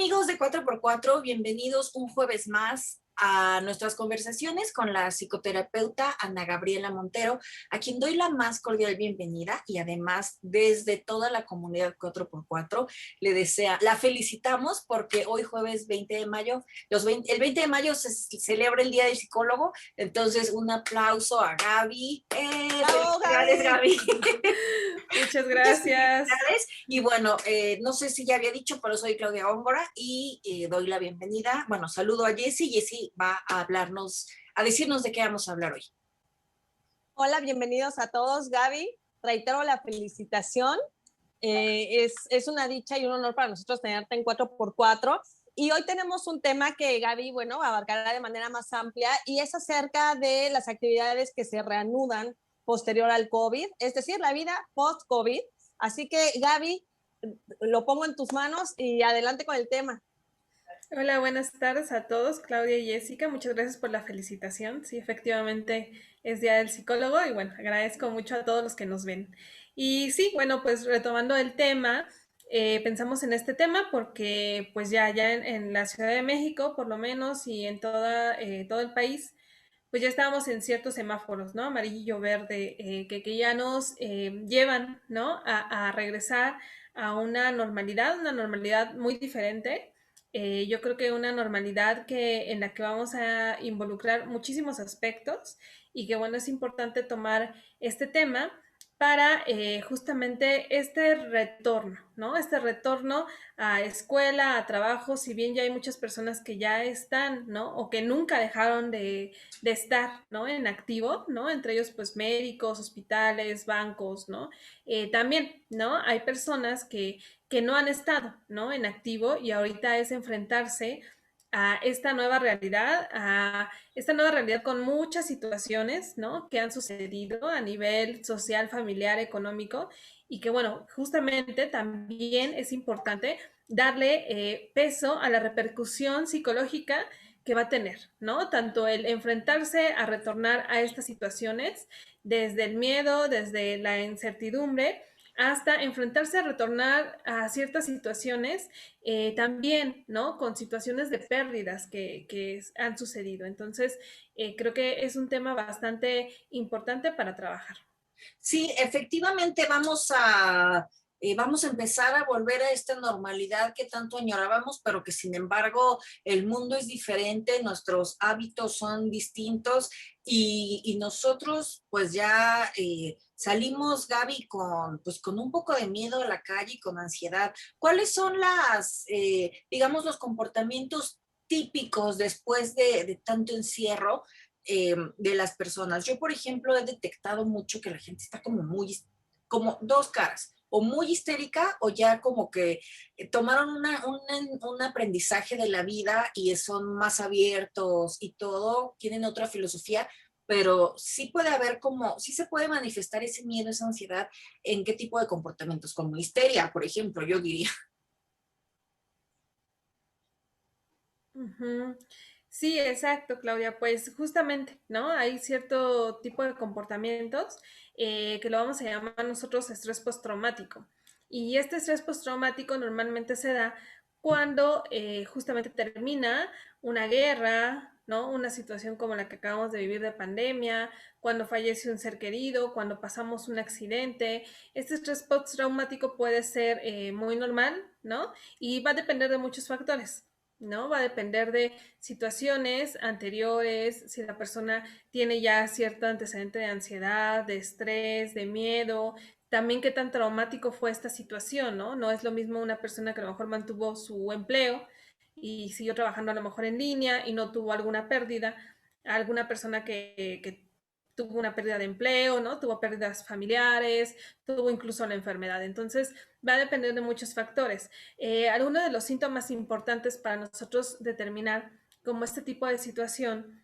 amigos de 4x4, bienvenidos un jueves más a nuestras conversaciones con la psicoterapeuta Ana Gabriela Montero, a quien doy la más cordial bienvenida y además desde toda la comunidad 4x4 la felicitamos porque hoy jueves 20 de mayo, el 20 de mayo se celebra el Día del Psicólogo, entonces un aplauso a Gaby. ¡Bravo, ¡Felicidades, Gaby! Muchas Muchas gracias. felicidades. Y bueno, no sé si ya había dicho, pero soy Claudia Góngora y doy la bienvenida. Bueno, saludo a Jessie. Jessie va a hablarnos, a decirnos de qué vamos a hablar hoy. Hola, bienvenidos a todos. Gaby, reitero la felicitación. Es una dicha y un honor para nosotros tenerte en 4x4. Y hoy tenemos un tema que Gaby, bueno, abarcará de manera más amplia y es acerca de las actividades que se reanudan posterior al COVID, es decir, la vida post-COVID. Así que, Gaby, lo pongo en tus manos y adelante con el tema. Hola, buenas tardes a todos, Claudia y Jessica, muchas gracias por la felicitación. Sí, efectivamente es Día del Psicólogo y bueno, agradezco mucho a todos los que nos ven. Y sí, bueno, pues retomando el tema, pensamos en este tema porque pues ya en la Ciudad de México, por lo menos, y en todo el país, pues ya estábamos en ciertos semáforos, ¿no? Amarillo, verde, que ya nos llevan, ¿no? A regresar a una normalidad muy diferente. Yo creo que una normalidad en la que vamos a involucrar muchísimos aspectos y que bueno, es importante tomar este tema para justamente este retorno, ¿no? Este retorno a escuela, a trabajo, si bien ya hay muchas personas que ya están, ¿no? O que nunca dejaron de estar, ¿no? En activo, ¿no? Entre ellos, pues, médicos, hospitales, bancos, ¿no? También, ¿no? Hay personas que no han estado, ¿no? En activo y ahorita es enfrentarse a esta nueva realidad con muchas situaciones, ¿no? Que han sucedido a nivel social, familiar, económico y que, bueno, justamente también es importante darle peso a la repercusión psicológica que va a tener, ¿no? Tanto el enfrentarse a retornar a estas situaciones, desde el miedo, desde la incertidumbre, hasta enfrentarse a retornar a ciertas situaciones también, ¿no? Con situaciones de pérdidas que han sucedido. Entonces, creo que es un tema bastante importante para trabajar. Sí, efectivamente vamos a empezar a volver a esta normalidad que tanto añorábamos, pero que sin embargo el mundo es diferente, nuestros hábitos son distintos y nosotros pues ya salimos, Gaby, pues, con un poco de miedo a la calle y con ansiedad. ¿Cuáles son digamos, los comportamientos típicos después de tanto encierro de las personas? Yo, por ejemplo, he detectado mucho que la gente está como dos caras, o muy histérica o ya como que tomaron un aprendizaje de la vida y son más abiertos y todo, tienen otra filosofía, pero sí puede haber sí se puede manifestar ese miedo, esa ansiedad, en qué tipo de comportamientos, como histeria, por ejemplo, yo diría. Ujú. Sí, exacto, Claudia. Pues justamente, ¿no? Hay cierto tipo de comportamientos que lo vamos a llamar nosotros estrés postraumático. Y este estrés postraumático normalmente se da cuando justamente termina una guerra, ¿no? Una situación como la que acabamos de vivir de pandemia, cuando fallece un ser querido, cuando pasamos un accidente. Este estrés postraumático puede ser muy normal, ¿no? Y va a depender de muchos factores. ¿No? Va a depender de situaciones anteriores, si la persona tiene ya cierto antecedente de ansiedad, de estrés, de miedo, también qué tan traumático fue esta situación, ¿no? No es lo mismo una persona que a lo mejor mantuvo su empleo y siguió trabajando a lo mejor en línea y no tuvo alguna pérdida, a alguna persona que tuvo una pérdida de empleo, ¿no? Tuvo pérdidas familiares, tuvo incluso la enfermedad. Entonces, va a depender de muchos factores. Algunos de los síntomas importantes para nosotros determinar como este tipo de situación,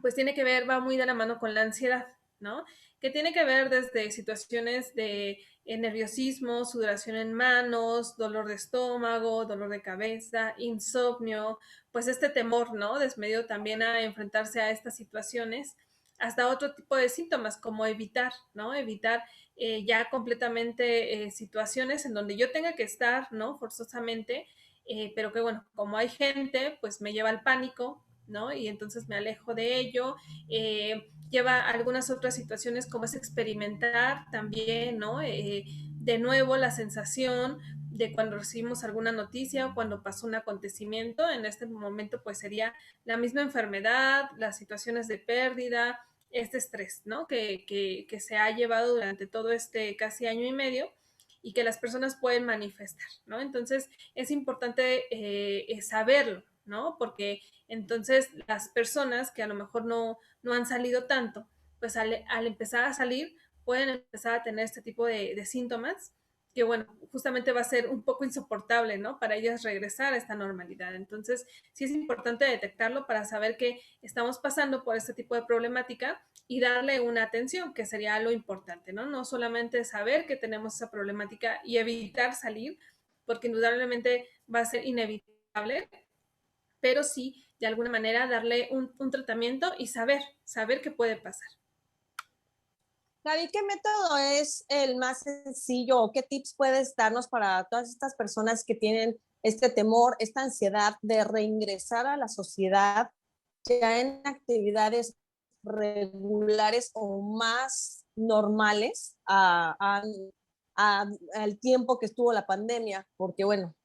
pues tiene que ver, va muy de la mano con la ansiedad, ¿no? Que tiene que ver desde situaciones de nerviosismo, sudoración en manos, dolor de estómago, dolor de cabeza, insomnio, pues este temor, ¿no? Desmedido también a enfrentarse a estas situaciones, hasta otro tipo de síntomas como evitar, ¿no? Evitar ya completamente situaciones en donde yo tenga que estar, ¿no? Forzosamente pero que bueno, como hay gente, pues me lleva al pánico, ¿no? Y entonces me alejo de ello. Lleva a algunas otras situaciones como es experimentar también, ¿no? De nuevo la sensación de cuando recibimos alguna noticia o cuando pasó un acontecimiento, en este momento pues sería la misma enfermedad, las situaciones de pérdida, este estrés, ¿no? Que se ha llevado durante todo este casi año y medio y que las personas pueden manifestar, ¿no? Entonces es importante saberlo, ¿no? Porque entonces las personas que a lo mejor no han salido tanto, pues al empezar a salir pueden empezar a tener este tipo de síntomas que, bueno, justamente va a ser un poco insoportable, ¿no? Para ellas regresar a esta normalidad. Entonces, sí es importante detectarlo para saber que estamos pasando por este tipo de problemática y darle una atención, que sería lo importante, ¿no? No solamente saber que tenemos esa problemática y evitar salir, porque indudablemente va a ser inevitable, pero sí, de alguna manera, darle un tratamiento y saber qué puede pasar. Gaby, ¿qué método es el más sencillo o qué tips puedes darnos para todas estas personas que tienen este temor, esta ansiedad de reingresar a la sociedad ya en actividades regulares o más normales al tiempo que estuvo la pandemia? Porque bueno,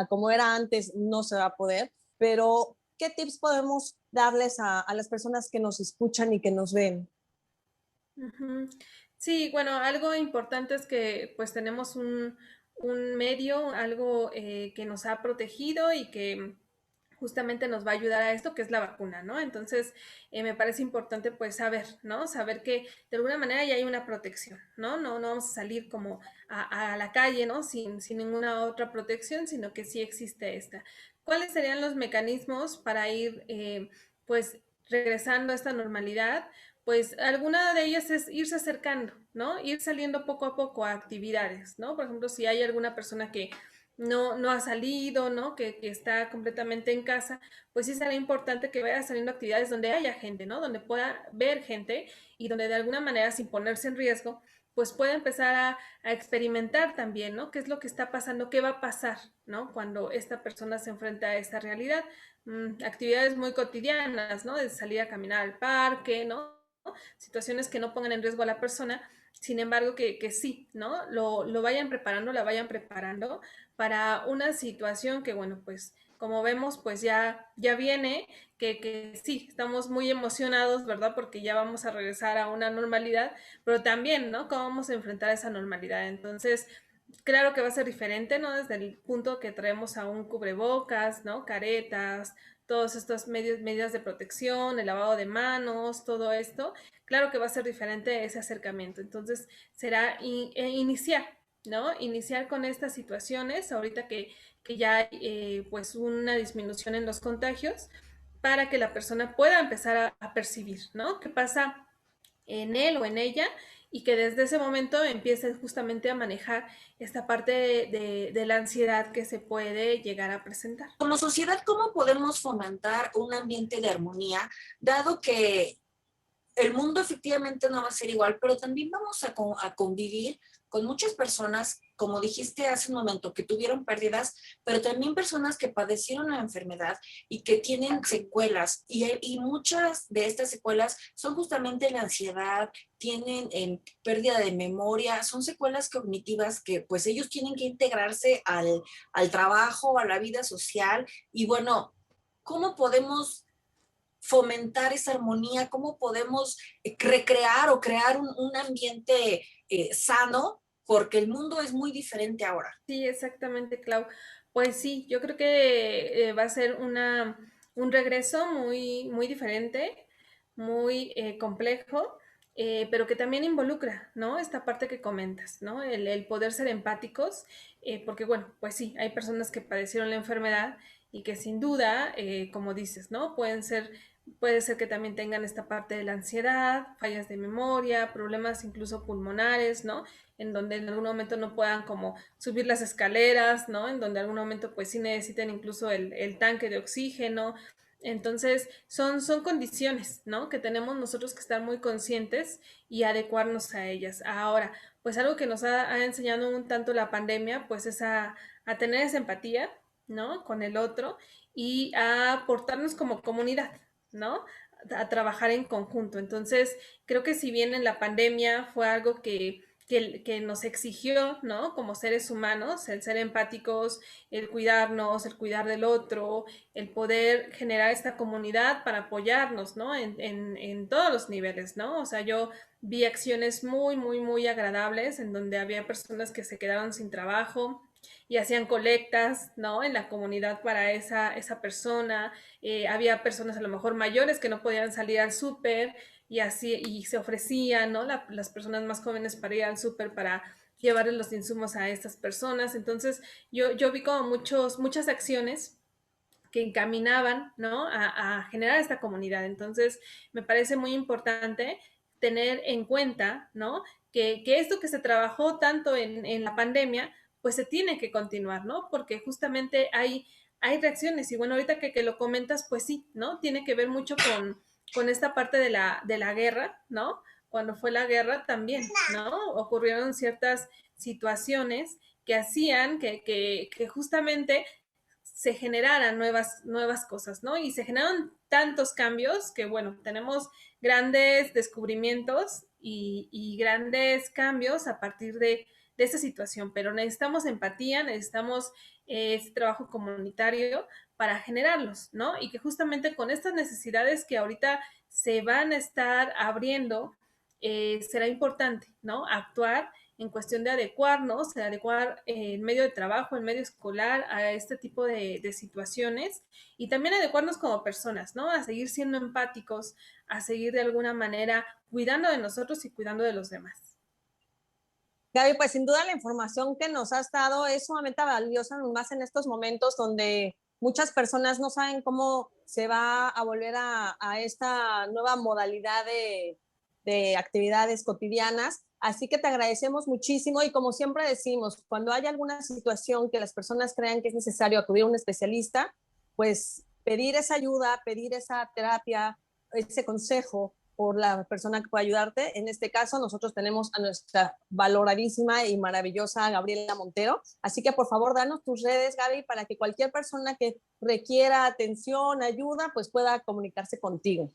como era antes no se va a poder, pero ¿qué tips podemos darles a las personas que nos escuchan y que nos ven? Ujú. Sí, bueno, algo importante es que pues tenemos un medio, algo que nos ha protegido y que justamente nos va a ayudar a esto, que es la vacuna, ¿no? Entonces, me parece importante pues saber, ¿no? Saber que de alguna manera ya hay una protección, ¿no? No vamos a salir como a la calle, ¿no? Sin ninguna otra protección, sino que sí existe esta. ¿Cuáles serían los mecanismos para ir pues regresando a esta normalidad? Pues alguna de ellas es irse acercando, ¿no? Ir saliendo poco a poco a actividades, ¿no? Por ejemplo, si hay alguna persona que no ha salido, ¿no? Que está completamente en casa, pues sí será importante que vaya saliendo a actividades donde haya gente, ¿no? Donde pueda ver gente y donde de alguna manera, sin ponerse en riesgo, pues pueda empezar a experimentar también, ¿no? ¿Qué es lo que está pasando? ¿Qué va a pasar, ¿no? Cuando esta persona se enfrenta a esta realidad. Actividades muy cotidianas, ¿no? De salir a caminar al parque, ¿no? Situaciones que no pongan en riesgo a la persona, sin embargo que sí, ¿no? Lo vayan preparando, la vayan preparando para una situación que, bueno, pues como vemos, pues ya viene, que sí, estamos muy emocionados, ¿verdad? Porque ya vamos a regresar a una normalidad, pero también, ¿no? ¿Cómo vamos a enfrentar esa normalidad? Entonces, claro que va a ser diferente, ¿no? Desde el punto que traemos a un cubrebocas, ¿no? Caretas, todos estos medidas de protección, el lavado de manos, todo esto, claro que va a ser diferente ese acercamiento. Entonces, será iniciar, ¿no? Iniciar con estas situaciones, ahorita que ya hay pues una disminución en los contagios, para que la persona pueda empezar a percibir, ¿no? ¿Qué pasa en él o en ella? Y que desde ese momento empiece justamente a manejar esta parte de la ansiedad que se puede llegar a presentar. Como sociedad, ¿cómo podemos fomentar un ambiente de armonía, dado que el mundo efectivamente no va a ser igual, pero también vamos a convivir con muchas personas, como dijiste hace un momento, que tuvieron pérdidas, pero también personas que padecieron la enfermedad y que tienen secuelas. Y muchas de estas secuelas son justamente la ansiedad, tienen pérdida de memoria, son secuelas cognitivas que pues ellos tienen que integrarse al trabajo, a la vida social. Y bueno, ¿cómo podemos fomentar esa armonía? ¿Cómo podemos recrear o crear un ambiente sano? Porque el mundo es muy diferente ahora. Sí, exactamente, Clau. Pues sí, yo creo que va a ser un regreso muy diferente, muy complejo, pero que también involucra, ¿no? Esta parte que comentas, ¿no? El poder ser empáticos, porque bueno, pues sí, hay personas que padecieron la enfermedad y que sin duda, como dices, ¿no? Puede ser que también tengan esta parte de la ansiedad, fallas de memoria, problemas incluso pulmonares, ¿no? En donde en algún momento no puedan como subir las escaleras, ¿no? En donde en algún momento pues sí necesiten incluso el tanque de oxígeno. Entonces son condiciones, ¿no? Que tenemos nosotros que estar muy conscientes y adecuarnos a ellas. Ahora, pues algo que nos ha enseñado un tanto la pandemia, pues es a tener esa empatía, ¿no? Con el otro y a aportarnos como comunidad, ¿no? A trabajar en conjunto. Entonces, creo que si bien en la pandemia fue algo que nos exigió, ¿no? Como seres humanos, el ser empáticos, el cuidarnos, el cuidar del otro, el poder generar esta comunidad para apoyarnos, ¿no? En todos los niveles, ¿no? O sea, yo vi acciones muy, muy, muy agradables en donde había personas que se quedaron sin trabajo y hacían colectas, ¿no? En la comunidad para esa persona. Había personas a lo mejor mayores que no podían salir al súper y así, y se ofrecían, ¿no? Las personas más jóvenes para ir al súper para llevarles los insumos a estas personas. Entonces, yo vi como muchas acciones que encaminaban, ¿no? A generar esta comunidad. Entonces, me parece muy importante tener en cuenta, ¿no? Que esto que se trabajó tanto en la pandemia, pues se tiene que continuar, ¿no? Porque justamente hay reacciones y bueno, ahorita que lo comentas, pues sí, ¿no? Tiene que ver mucho con esta parte de la guerra, ¿no? Cuando fue la guerra también, ¿no? Ocurrieron ciertas situaciones que hacían que justamente se generaran nuevas cosas, ¿no? Y se generaron tantos cambios que, bueno, tenemos grandes descubrimientos y grandes cambios a partir de esta situación, pero necesitamos empatía, necesitamos este trabajo comunitario para generarlos, ¿no? Y que justamente con estas necesidades que ahorita se van a estar abriendo, será importante, ¿no? Actuar en cuestión de adecuarnos, de adecuar el medio de trabajo, el medio escolar a este tipo de situaciones y también adecuarnos como personas, ¿no? A seguir siendo empáticos, a seguir de alguna manera cuidando de nosotros y cuidando de los demás. Gaby, pues sin duda la información que nos has dado es sumamente valiosa, más en estos momentos donde muchas personas no saben cómo se va a volver a esta nueva modalidad de actividades cotidianas. Así que te agradecemos muchísimo y como siempre decimos, cuando haya alguna situación que las personas crean que es necesario acudir a un especialista, pues pedir esa ayuda, pedir esa terapia, ese consejo por la persona que puede ayudarte. En este caso, nosotros tenemos a nuestra valoradísima y maravillosa Gabriela Montero. Así que, por favor, danos tus redes, Gaby, para que cualquier persona que requiera atención, ayuda, pues pueda comunicarse contigo.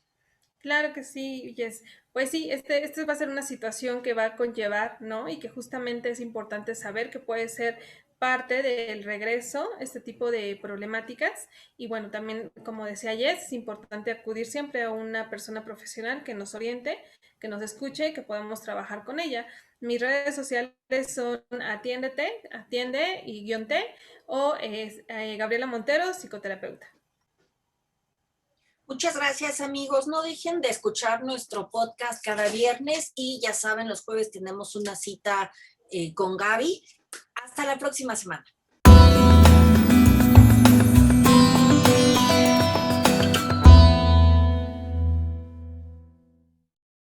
Claro que sí, Jess. Pues sí, este va a ser una situación que va a conllevar, ¿no? Y que justamente es importante saber que puede ser parte del regreso, este tipo de problemáticas. Y bueno, también, como decía Jess, es importante acudir siempre a una persona profesional que nos oriente, que nos escuche, que podamos trabajar con ella. Mis redes sociales son atiende y guión T, o Gabriela Montero, psicoterapeuta. Muchas gracias, amigos. No dejen de escuchar nuestro podcast cada viernes y ya saben, los jueves tenemos una cita con Gaby. Hasta la próxima semana.